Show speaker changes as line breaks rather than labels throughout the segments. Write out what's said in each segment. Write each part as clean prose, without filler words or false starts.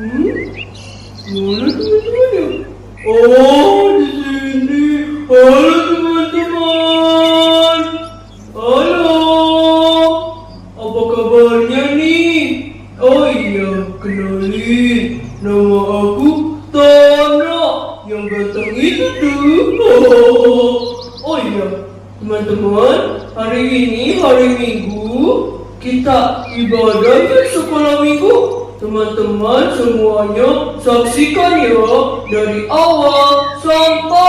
Mana teman-temannya? Oh, di sini. Halo teman-teman. Halo. Apa kabarnya nih? Oh iya, kenalin. Nama aku Tana. Yang ganteng itu tuh. Oh iya, teman-teman. Hari ini hari Minggu. Kita ibadah di sekolah minggu. Teman-teman semuanya saksikan ya dari awal sampai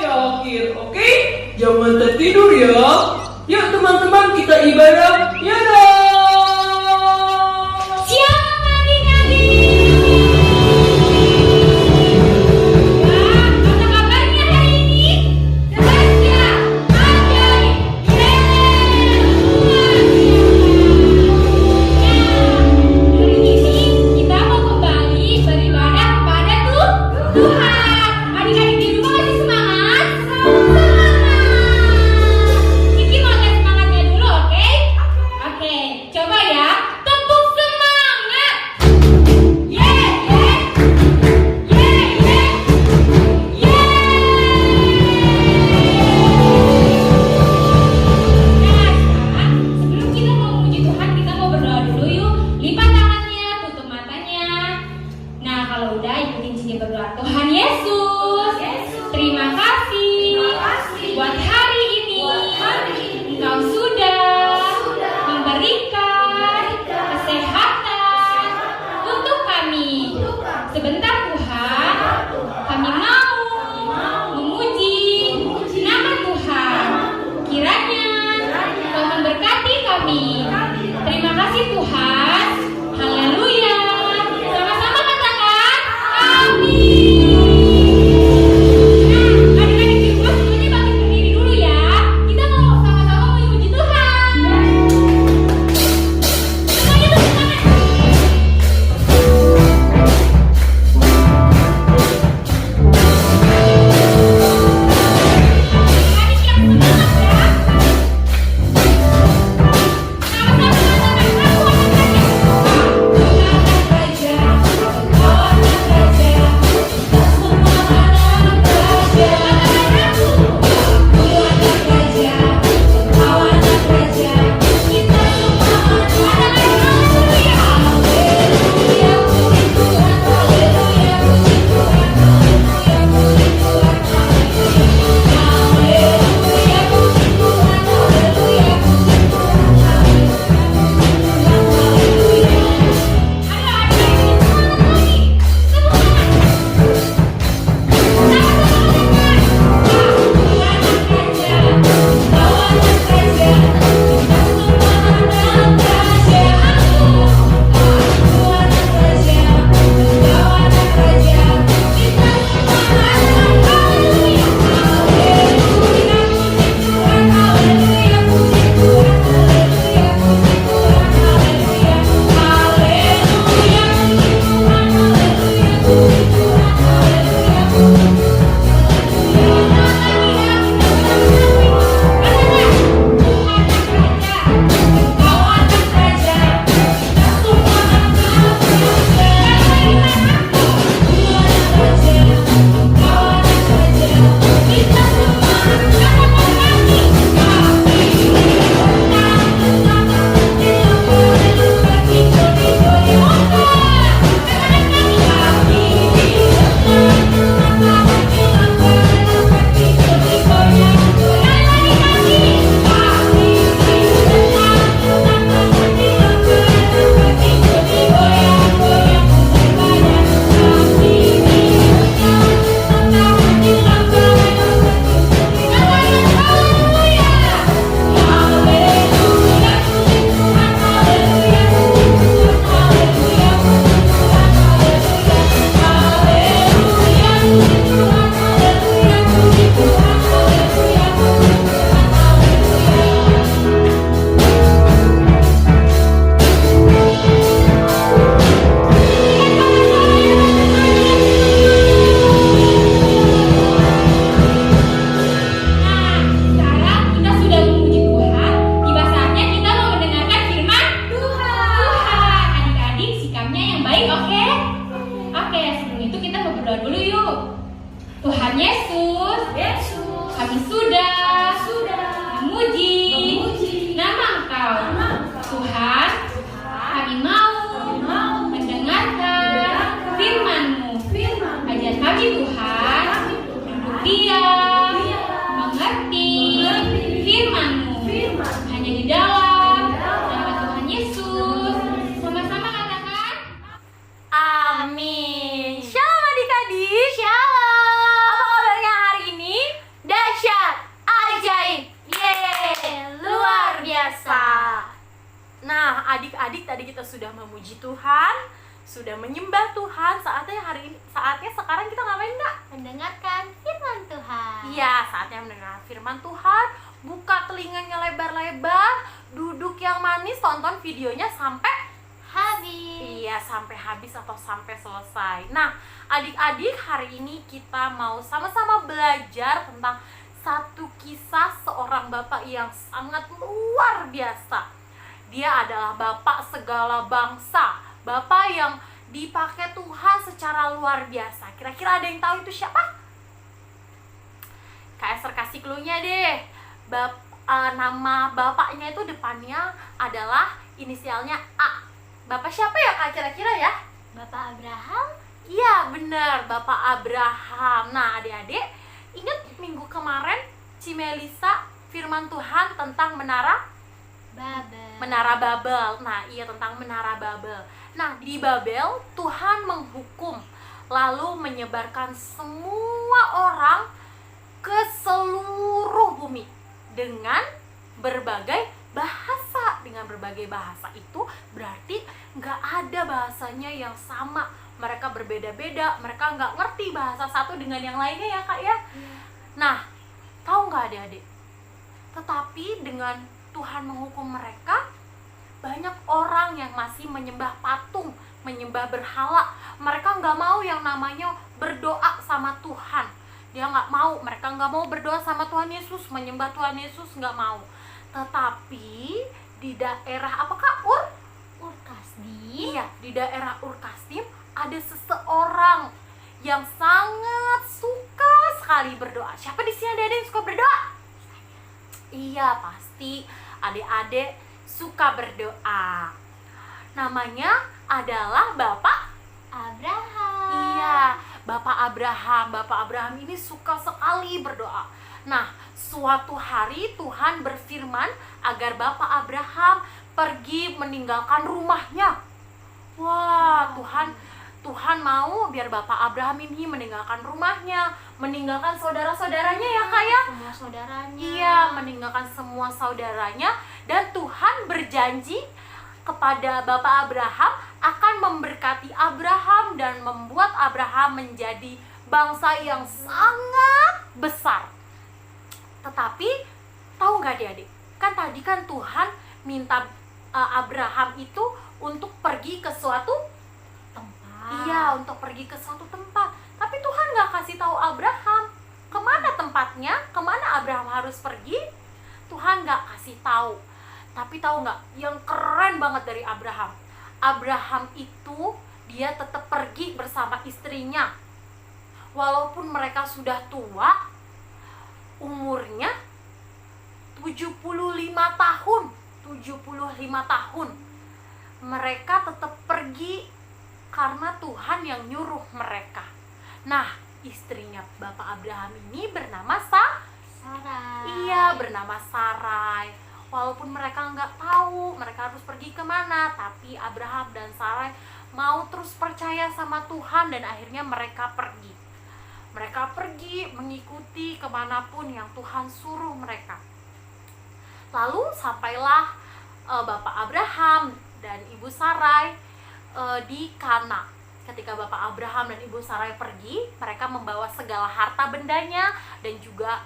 akhir. Oke? Jangan tertidur ya. Yuk teman-teman kita ibadah. Ya
Siap adik-adik. Wah, apa kabarnya hari ini? Dahsyat, ajaib, luar biasa. Hari ini kita mau kembali beribadah kepada Tuhan. Adik-adik di rumah masih semangat? Semangat. Kiki mau lihat semangatnya dulu, oke?
Nah, adik-adik tadi kita sudah memuji Tuhan, sudah menyembah Tuhan. Saatnya sekarang kita ngapain enggak?
Mendengarkan firman Tuhan.
Iya, saatnya mendengar firman Tuhan. Buka telinganya lebar-lebar, duduk yang manis, tonton videonya sampai
Habis.
iya, sampai habis atau sampai selesai. Nah, adik-adik, hari ini kita mau sama-sama belajar tentang satu kisah seorang bapak yang sangat luar biasa. Dia adalah bapak segala bangsa, bapak yang dipakai Tuhan secara luar biasa. Kira-kira ada yang tahu itu siapa? Kak Esther kasih clue-nya deh. Nama bapaknya itu depannya adalah inisialnya A. Bapak siapa ya Kak kira-kira ya?
Bapak Abraham.
Iya benar, Bapak Abraham. Nah adik-adik, ingat minggu kemarin Cimelisa firman Tuhan tentang Menara Babel. Nah, iya tentang Menara Babel. Nah, di Babel Tuhan menghukum lalu menyebarkan semua orang ke seluruh bumi dengan berbagai bahasa. Dengan berbagai bahasa itu berarti nggak ada bahasanya yang sama. Mereka berbeda-beda, mereka nggak ngerti bahasa satu dengan yang lainnya ya Kak ya. Nah, tahu nggak adik-adik? Tetapi dengan Tuhan menghukum mereka, banyak orang yang masih menyembah patung, menyembah berhala. Mereka nggak mau yang namanya berdoa sama Tuhan. Dia nggak mau, mereka nggak mau berdoa sama Tuhan Yesus, menyembah Tuhan Yesus, nggak mau. Tetapi di daerah apakah
Ur-Kasdim.
Iya, di daerah Ur-Kasdim ada seseorang yang sangat suka sekali berdoa. Siapa di sini ada yang suka berdoa? Iya, pasti adik-adik suka berdoa. Namanya adalah Bapak
Abraham.
Iya, Bapak Abraham. Bapak Abraham ini suka sekali berdoa. Nah, suatu hari Tuhan berfirman agar Bapak Abraham pergi meninggalkan rumahnya. Wah, Tuhan mau biar Bapak Abraham ini meninggalkan rumahnya, meninggalkan saudara-saudaranya ya Kak ya.
Semua saudaranya.
Iya, meninggalkan semua saudaranya. Dan Tuhan berjanji kepada Bapak Abraham akan memberkati Abraham dan membuat Abraham menjadi bangsa yang sangat besar. Tetapi tahu nggak adik-adik? Kan tadi kan Tuhan minta Abraham itu untuk pergi ke suatu
Tempat.
iya, untuk pergi ke suatu tempat. Tapi Tuhan nggak kasih tahu Abraham kemana tempatnya, kemana Abraham harus pergi. Tuhan nggak kasih tahu. Tapi tahu nggak, yang keren banget dari Abraham? Abraham itu dia tetap pergi bersama istrinya. Walaupun mereka sudah tua, umurnya 75 tahun. 75 tahun. Mereka tetap pergi karena Tuhan yang nyuruh mereka. Nah, istrinya Bapak Abraham ini bernama
Sarai.
Iya, bernama Sarai. Walaupun mereka nggak tahu mereka harus pergi kemana, tapi Abraham dan Sarai mau terus percaya sama Tuhan dan akhirnya mereka pergi. Mereka pergi mengikuti kemanapun yang Tuhan suruh mereka. Lalu sampailah Bapak Abraham dan Ibu Sarai di Kana. Ketika Bapak Abraham dan Ibu Sarai pergi, mereka membawa segala harta bendanya dan juga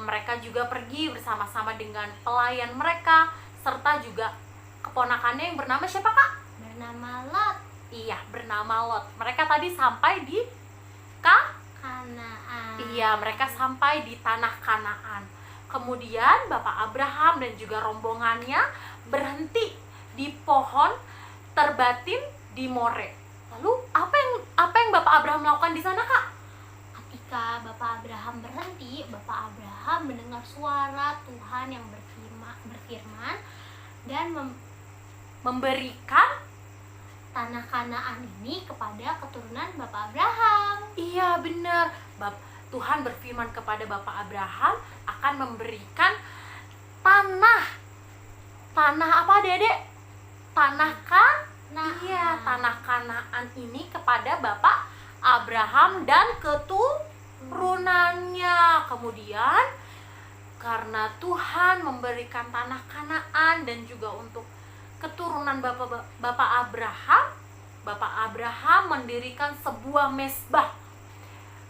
mereka juga pergi bersama-sama dengan pelayan mereka serta juga keponakannya yang bernama siapa Kak?
Bernama Lot.
Iya, bernama Lot. Mereka tadi sampai di
Kanaan.
Iya, mereka sampai di tanah Kanaan. Kemudian Bapak Abraham dan juga rombongannya berhenti di pohon terbatin di More. Lalu apa yang Bapak Abraham lakukan di sana Kak?
Ketika Bapak Abraham berhenti, Bapak Abraham mendengar suara Tuhan yang berfirman dan
Memberikan
tanah Kanaan ini kepada keturunan Bapak Abraham.
Iya benar. Tuhan berfirman kepada Bapak Abraham akan memberikan tanah apa Dede? Tanah
Kanaan.
Iya, tanah Kanaan ini kepada Bapak Abraham dan keturunannya. Kemudian karena Tuhan memberikan tanah Kanaan dan juga untuk keturunan Bapak Abraham mendirikan sebuah mesbah.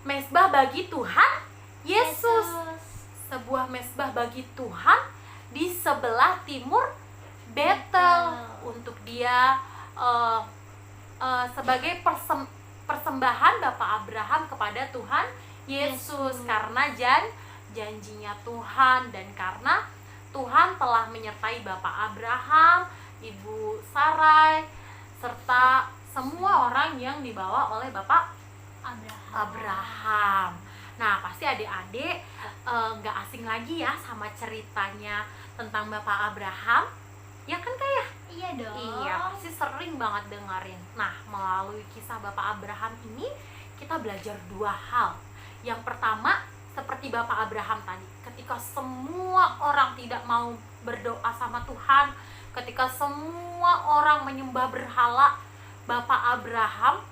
Mesbah bagi Tuhan Yesus. Sebuah mesbah bagi Tuhan di sebelah timur Betel, untuk dia sebagai persembahan Bapak Abraham kepada Tuhan Yesus, karena janjinya Tuhan, dan karena Tuhan telah menyertai Bapak Abraham, Ibu Sarai, serta semua orang yang dibawa oleh Bapak Abraham. Nah, pasti adik-adik nggak asing lagi ya sama ceritanya tentang Bapak Abraham, ya kan Kak ya?
Iya dong.
Iya, pasti sering banget dengerin. Nah, melalui kisah Bapak Abraham ini kita belajar dua hal. Yang pertama, seperti Bapak Abraham tadi, ketika semua orang tidak mau berdoa sama Tuhan, ketika semua orang menyembah berhala, Bapak Abraham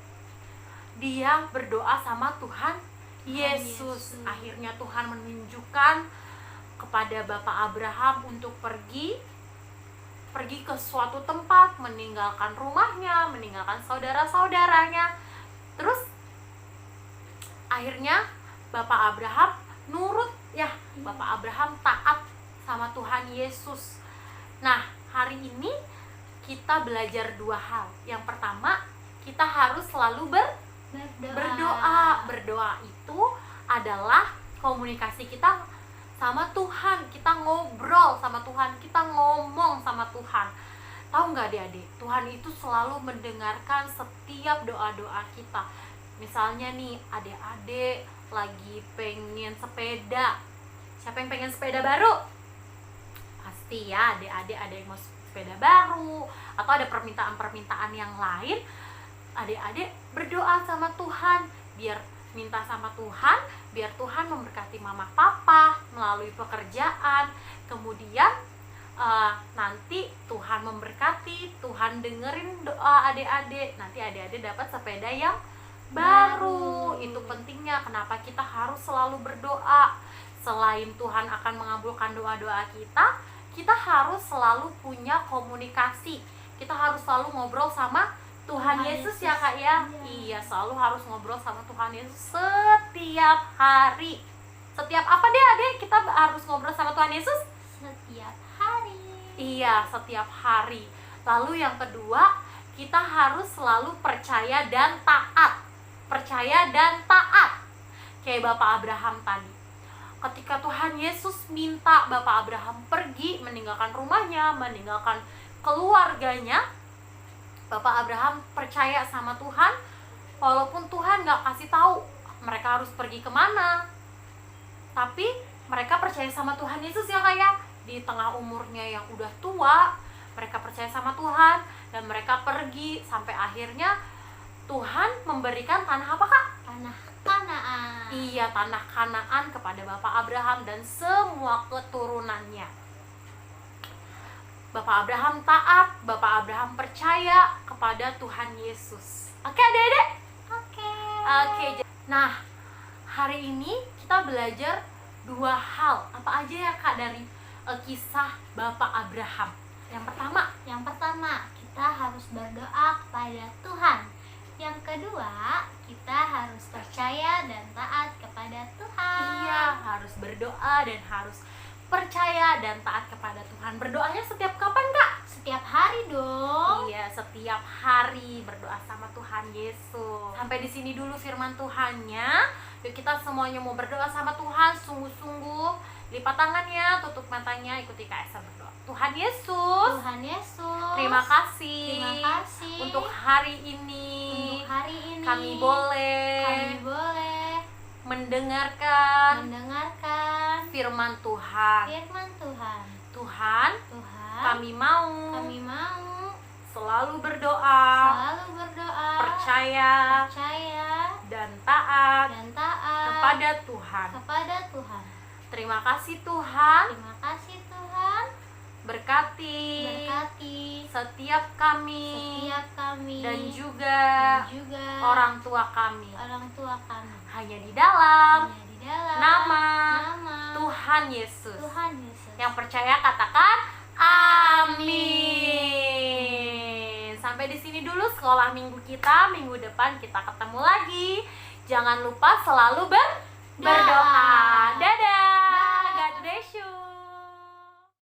dia berdoa sama Tuhan Yesus. Akhirnya Tuhan menunjukkan kepada Bapak Abraham untuk pergi ke suatu tempat, meninggalkan rumahnya, meninggalkan saudara-saudaranya. Terus akhirnya Bapak Abraham nurut ya, Bapak Abraham taat sama Tuhan Yesus. Nah, hari ini kita belajar dua hal. Yang pertama, kita harus selalu berdoa. Berdoa itu adalah komunikasi kita sama Tuhan. Kita ngobrol sama Tuhan, kita ngomong sama Tuhan. Tahu nggak adik-adik, Tuhan itu selalu mendengarkan setiap doa-doa kita. Misalnya nih, adik-adik lagi pengen sepeda. Siapa yang pengen sepeda baru? Pasti ya, adik-adik ada yang mau sepeda baru, atau ada permintaan-permintaan yang lain. Adik-adik berdoa sama Tuhan, biar minta sama Tuhan, biar Tuhan memberkati mama papa melalui pekerjaan. Kemudian nanti Tuhan memberkati, Tuhan dengerin doa adik-adik, nanti adik-adik dapat sepeda yang baru. Itu pentingnya kenapa kita harus selalu berdoa. Selain Tuhan akan mengabulkan doa-doa kita, kita harus selalu punya komunikasi. Kita harus selalu ngobrol sama Tuhan Yesus ya Kak ya. Iya, selalu harus ngobrol sama Tuhan Yesus setiap hari. Setiap apa deh adik kita harus ngobrol sama Tuhan Yesus?
Setiap hari.
Iya, setiap hari. Lalu yang kedua, kita harus selalu percaya dan taat. Percaya dan taat. Kayak Bapak Abraham tadi. Ketika Tuhan Yesus minta Bapak Abraham pergi, meninggalkan rumahnya, meninggalkan keluarganya, Bapak Abraham percaya sama Tuhan, walaupun Tuhan gak kasih tahu mereka harus pergi kemana, tapi mereka percaya sama Tuhan Yesus ya Kak ya. Di tengah umurnya yang udah tua, mereka percaya sama Tuhan, dan mereka pergi, sampai akhirnya Tuhan memberikan tanah apa Kak?
Tanah Kanaan.
Iya, tanah Kanaan kepada Bapak Abraham dan semua keturunannya. Bapak Abraham taat, Bapak Abraham percaya kepada Tuhan Yesus. Oke adik-adik? Oke. Nah, hari ini kita belajar dua hal. Apa aja ya Kak dari kisah Bapak Abraham? Yang pertama, kita harus berdoa kepada Tuhan. Yang kedua, kita harus percaya dan taat kepada Tuhan. Iya, harus berdoa dan harus percaya dan taat kepada Tuhan. Berdoanya setiap kapan Kak?
Setiap hari dong.
Iya, setiap hari berdoa sama Tuhan Yesus. Sampai di sini dulu firman Tuhannya. Yuk kita semuanya mau berdoa sama Tuhan sungguh-sungguh. Lipat tangannya, tutup matanya, ikuti Kak Esa berdoa. Tuhan Yesus, terima kasih untuk hari ini. Kami boleh mendengarkan firman Tuhan. Tuhan, kami mau selalu berdoa, percaya dan taat kepada Tuhan. Terima kasih Tuhan. Berkati setiap kami dan juga orang tua kami. Hanya di dalam nama Tuhan Yesus. Yang percaya katakan amin. sampai di sini dulu sekolah minggu kita. Minggu depan kita ketemu lagi. Jangan lupa selalu berdoa. Dadah.